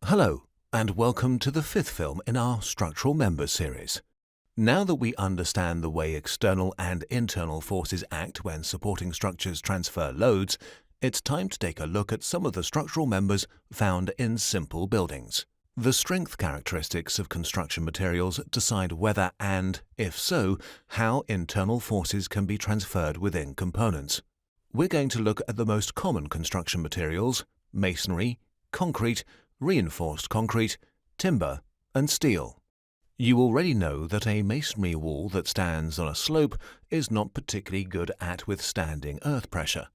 Hello, and welcome to the fifth film in our Structural Members series. Now that we understand the way external and internal forces act when supporting structures transfer loads, it's time to take a look at some of the structural members found in simple buildings. The strength characteristics of construction materials decide whether and, if so, how internal forces can be transferred within components. We're going to look at the most common construction materials: masonry, concrete, reinforced concrete, timber, and steel. You already know that a masonry wall that stands on a slope is not particularly good at withstanding earth pressure.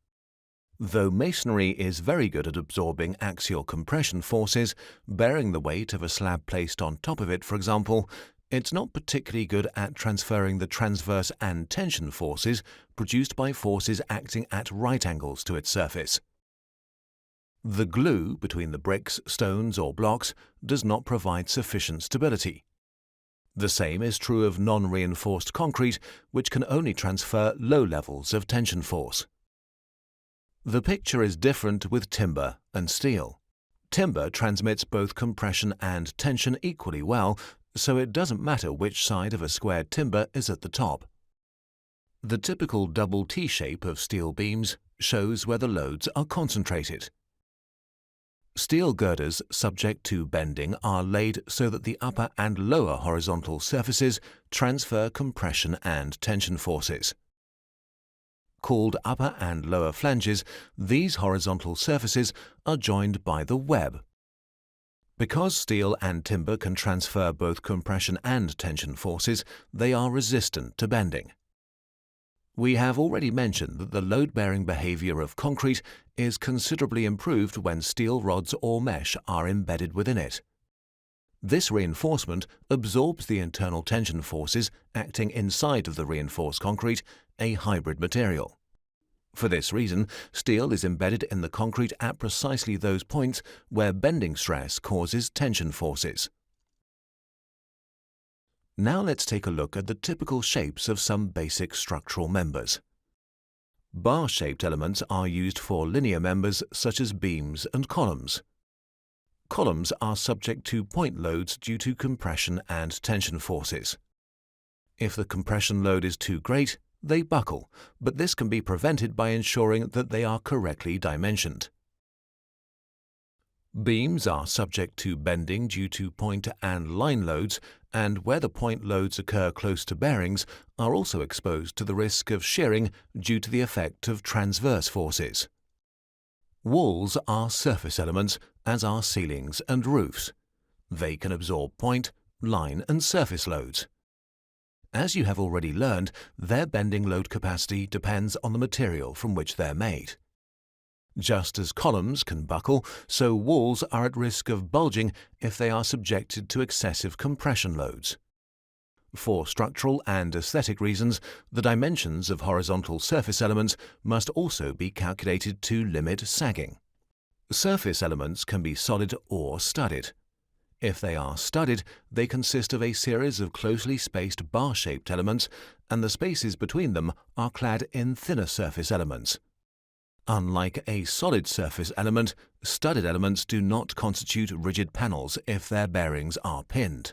Though masonry is very good at absorbing axial compression forces, bearing the weight of a slab placed on top of it, for example, it's not particularly good at transferring the transverse and tension forces produced by forces acting at right angles to its surface. The glue between the bricks, stones, or blocks does not provide sufficient stability. The same is true of non-reinforced concrete, which can only transfer low levels of tension force. The picture is different with timber and steel. Timber transmits both compression and tension equally well, so it doesn't matter which side of a squared timber is at the top. The typical double T-shape of steel beams shows where the loads are concentrated. Steel girders subject to bending are laid so that the upper and lower horizontal surfaces transfer compression and tension forces. Called upper and lower flanges, these horizontal surfaces are joined by the web. Because steel and timber can transfer both compression and tension forces, they are resistant to bending. We have already mentioned that the load-bearing behavior of concrete is considerably improved when steel rods or mesh are embedded within it. This reinforcement absorbs the internal tension forces acting inside of the reinforced concrete, a hybrid material. For this reason, steel is embedded in the concrete at precisely those points where bending stress causes tension forces. Now let's take a look at the typical shapes of some basic structural members. Bar-shaped elements are used for linear members such as beams and columns. Columns are subject to point loads due to compression and tension forces. If the compression load is too great, they buckle, but this can be prevented by ensuring that they are correctly dimensioned. Beams are subject to bending due to point and line loads, and where the point loads occur close to bearings are also exposed to the risk of shearing due to the effect of transverse forces. Walls are surface elements, as are ceilings and roofs. They can absorb point, line, and surface loads. As you have already learned, their bending load capacity depends on the material from which they're made. Just as columns can buckle, so walls are at risk of bulging if they are subjected to excessive compression loads. For structural and aesthetic reasons, the dimensions of horizontal surface elements must also be calculated to limit sagging. Surface elements can be solid or studded. If they are studded, they consist of a series of closely spaced bar-shaped elements, and the spaces between them are clad in thinner surface elements. Unlike a solid surface element, studded elements do not constitute rigid panels if their bearings are pinned.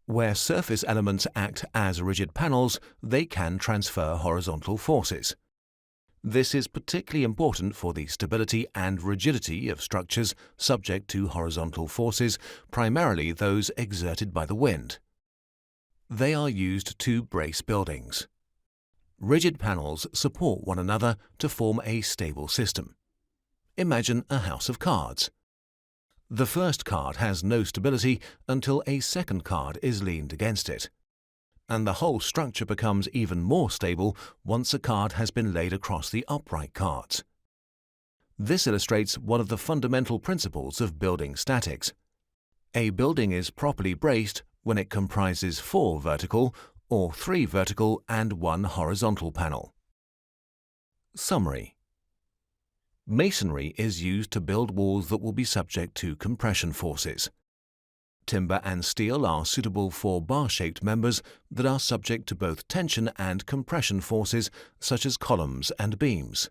Where surface elements act as rigid panels, they can transfer horizontal forces. This is particularly important for the stability and rigidity of structures subject to horizontal forces, primarily those exerted by the wind. They are used to brace buildings. Rigid panels support one another to form a stable system. Imagine a house of cards. The first card has no stability until a second card is leaned against it, and the whole structure becomes even more stable once a card has been laid across the upright cards. This illustrates one of the fundamental principles of building statics. A building is properly braced when it comprises 4 vertical or 3 vertical and 1 horizontal panel. Summary. Masonry is used to build walls that will be subject to compression forces. Timber and steel are suitable for bar-shaped members that are subject to both tension and compression forces such as columns and beams.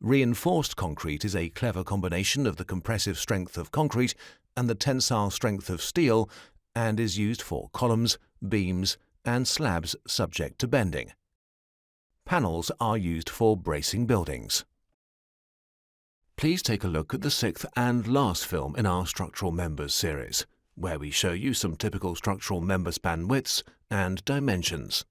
Reinforced concrete is a clever combination of the compressive strength of concrete and the tensile strength of steel, and is used for columns, beams, and slabs subject to bending. Panels are used for bracing buildings. Please take a look at the sixth and last film in our Structural Members series, where we show you some typical structural member span widths and dimensions.